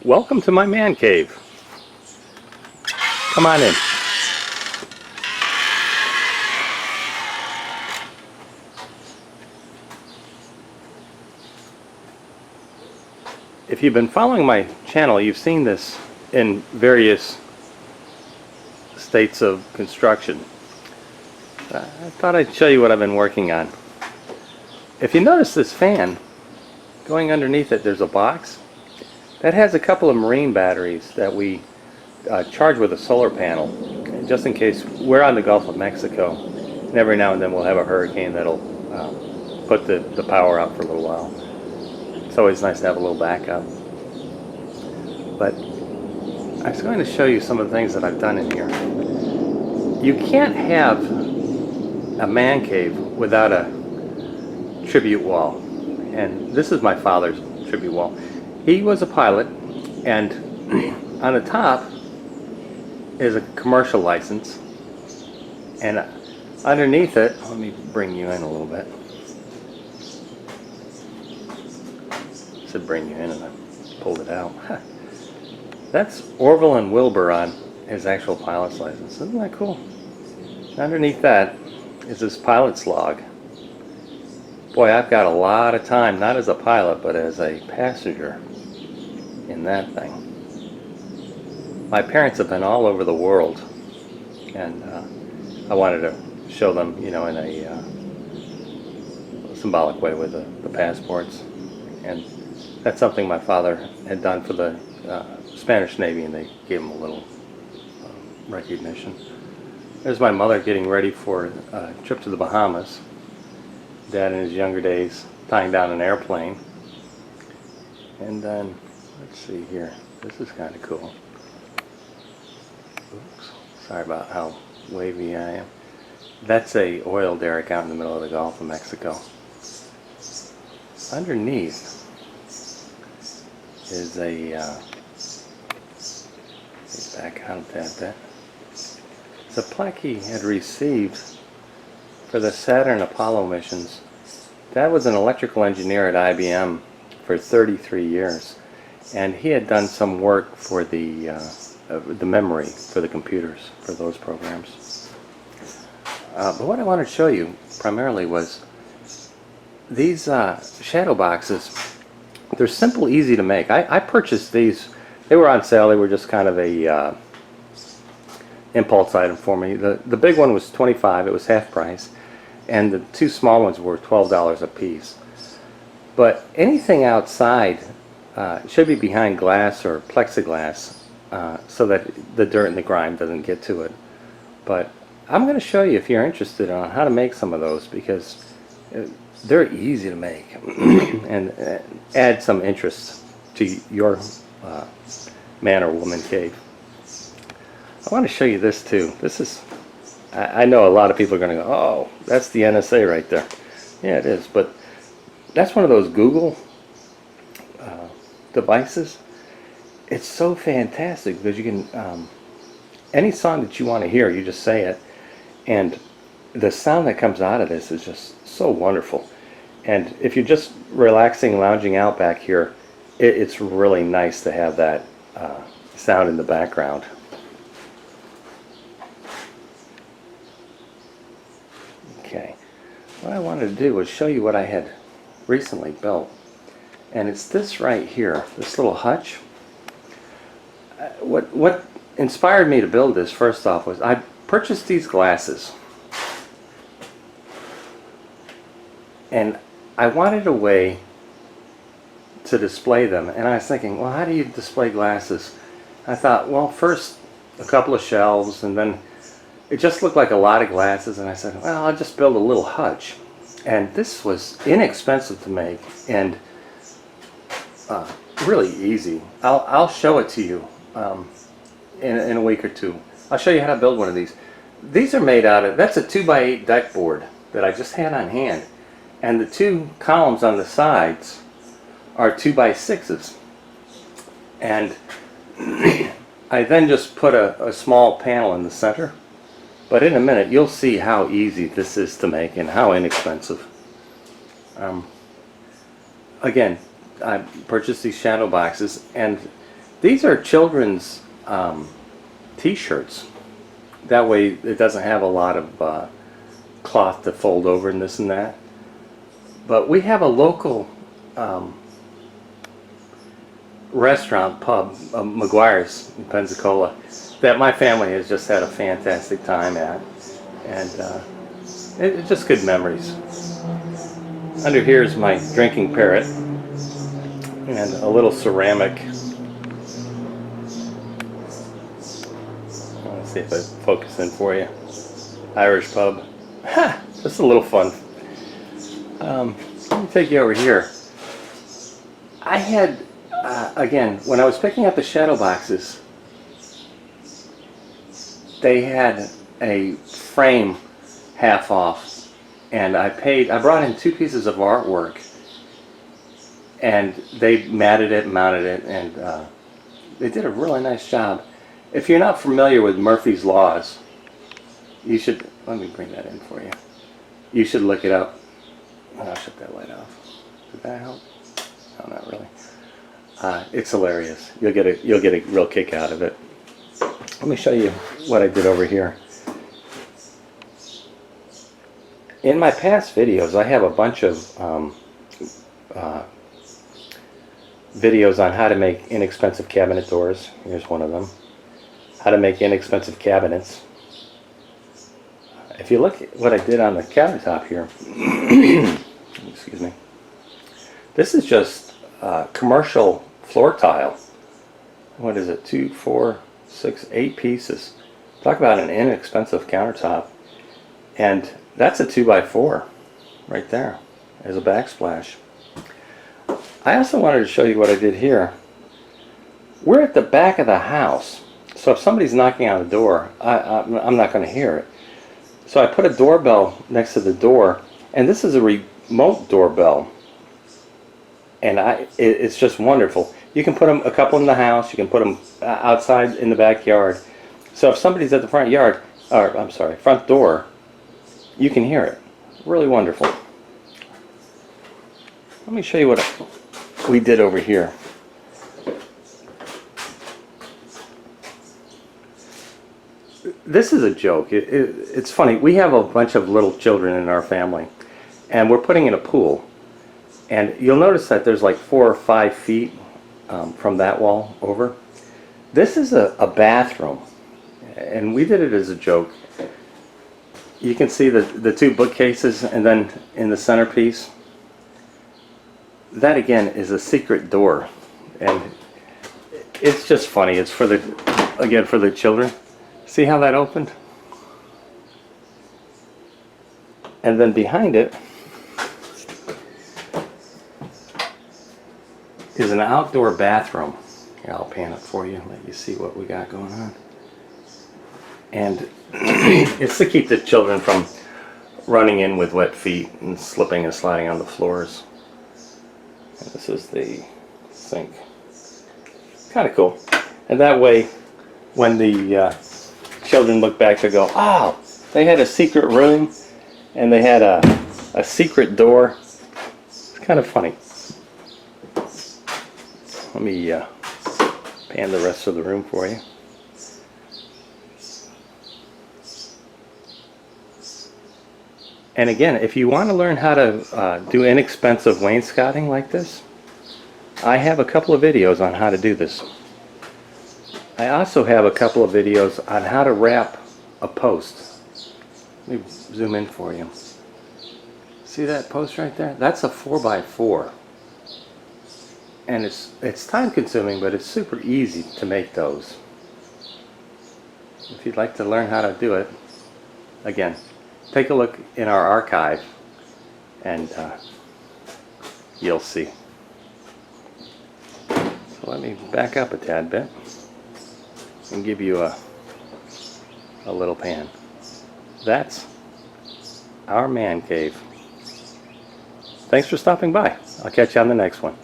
Welcome to my man cave. Come on in. If you've been following my channel, you've seen this in various states of construction. I thought I'd show you what I've been working on. If you notice this fan, going underneath it there's a box that has a couple of marine batteries that we charge with a solar panel, just in case. We're on the Gulf of Mexico, and every now and then we'll have a hurricane that'll put the power out for a little while. It's always nice to have a little backup. But I was going to show you some of the things that I've done in here. You can't have a man cave without a tribute wall, and this is my father's tribute wall. He was a pilot, and on the top is a commercial license, and underneath it, let me bring you in a little bit. I said bring you in and I pulled it out. That's Orville and Wilbur on his actual pilot's license. Isn't that cool? Underneath that is his pilot's log. Boy, I've got a lot of time, not as a pilot, but as a passenger in that thing. My parents have been all over the world, and I wanted to show them, you know, in a symbolic way with the passports. And that's something my father had done for the Spanish Navy, and they gave him a little recognition. There's my mother getting ready for a trip to the Bahamas. Dad in his younger days tying down an airplane. And then, let's see here, this is kind of cool. Oops, sorry about how wavy I am. That's a oil derrick out in the middle of the Gulf of Mexico. Underneath is a, back out of that bit. It's a plaque he had received for the Saturn Apollo missions. Dad was an electrical engineer at IBM for 33 years, and he had done some work for the memory for the computers for those programs. But what I wanted to show you primarily was these shadow boxes. They're simple, easy to make. I purchased these. They were on sale. They were just kind of a impulse item for me. The big one was $25. It was half price, and the two small ones were $12 a piece. But anything outside should be behind glass or plexiglass, so that the dirt and the grime doesn't get to it. But I'm going to show you, if you're interested, on how to make some of those, because they're easy to make and add some interest to your man or woman cave. I want to show you this too. This is, I know a lot of people are going to go, oh, that's the NSA right there. Yeah, it is, but that's one of those Google devices. It's so fantastic because you can, any song that you want to hear, you just say it, and the sound that comes out of this is just so wonderful. And if you're just relaxing, lounging out back here, it's really nice to have that sound in the background. Okay, what I wanted to do was show you what I had recently built, and it's this right here, this little hutch. What inspired me to build this, first off, was I purchased these glasses, and I wanted a way to display them, and I was thinking, well, how do you display glasses? I thought, well, first a couple of shelves, and then it just looked like a lot of glasses, and I said, well, I'll just build a little hutch. And this was inexpensive to make and really easy. I'll show it to you in a week or two. I'll show you how to build one of these. These are made out of, that's a 2x8 deck board that I just had on hand, and the two columns on the sides are 2x6s. And I then just put a small panel in the center. But in a minute you'll see how easy this is to make and how inexpensive. Again, I purchased these shadow boxes, and These are children's t-shirts. That way it doesn't have a lot of cloth to fold over and this and that. But we have a local restaurant, pub, McGuire's in Pensacola, that my family has just had a fantastic time at. And it's just good memories. Under here is my drinking parrot and a little ceramic. Let's see if I focus in for you. Irish pub. Ha! Just a little fun. Let me take you over here. I had, again, when I was picking up the shadow boxes, they had a frame half off, and I brought in 2 pieces of artwork, and they matted it, mounted it, and they did a really nice job. If you're not familiar with Murphy's Laws, you should, let me bring that in for you. You should look it up. And I'll shut that light off. Did that help? No, not really. It's hilarious. You'll get a real kick out of it. Let me show you what I did over here. In my past videos, I have a bunch of videos on how to make inexpensive cabinet doors. Here's one of them. How to make inexpensive cabinets. If you look at what I did on the countertop here, excuse me, this is just commercial floor tile. What is it? 2, 4, 6, 8 pieces. Talk about an inexpensive countertop. And that's a 2x4 right there as a backsplash. I also wanted to show you what I did here. We're at the back of the house, so if somebody's knocking on the door, I'm not going to hear it. So I put a doorbell next to the door, and this is a remote doorbell, and it's just wonderful. You can put them, a couple in the house, you can put them outside in the backyard. So if somebody's at the front yard, or I'm sorry, front door, you can hear it. Really wonderful. Let me show you what we did over here. This is a joke. It's funny. We have a bunch of little children in our family, and we're putting in a pool. And you'll notice that there's like 4 or 5 feet from that wall over. This is a bathroom, and we did it as a joke. You can see the 2 bookcases, and then in the centerpiece, that again is a secret door, and it's just funny. It's for the children. See how that opened? And then behind it is an outdoor bathroom. Here, I'll pan it for you, let you see what we got going on. And it's to keep the children from running in with wet feet and slipping and sliding on the floors. And this is the sink. Kind of cool. And that way, when the children look back, they go, oh, they had a secret room and they had a secret door. It's kind of funny. Let me pan the rest of the room for you. And again, if you want to learn how to do inexpensive wainscoting like this, I have a couple of videos on how to do this. I also have a couple of videos on how to wrap a post. Let me zoom in for you. See that post right there? That's a 4x4. And it's time consuming, but it's super easy to make those. If you'd like to learn how to do it, again, take a look in our archive and you'll see. So let me back up a tad bit and give you a little pan. That's our man cave. Thanks for stopping by. I'll catch you on the next one.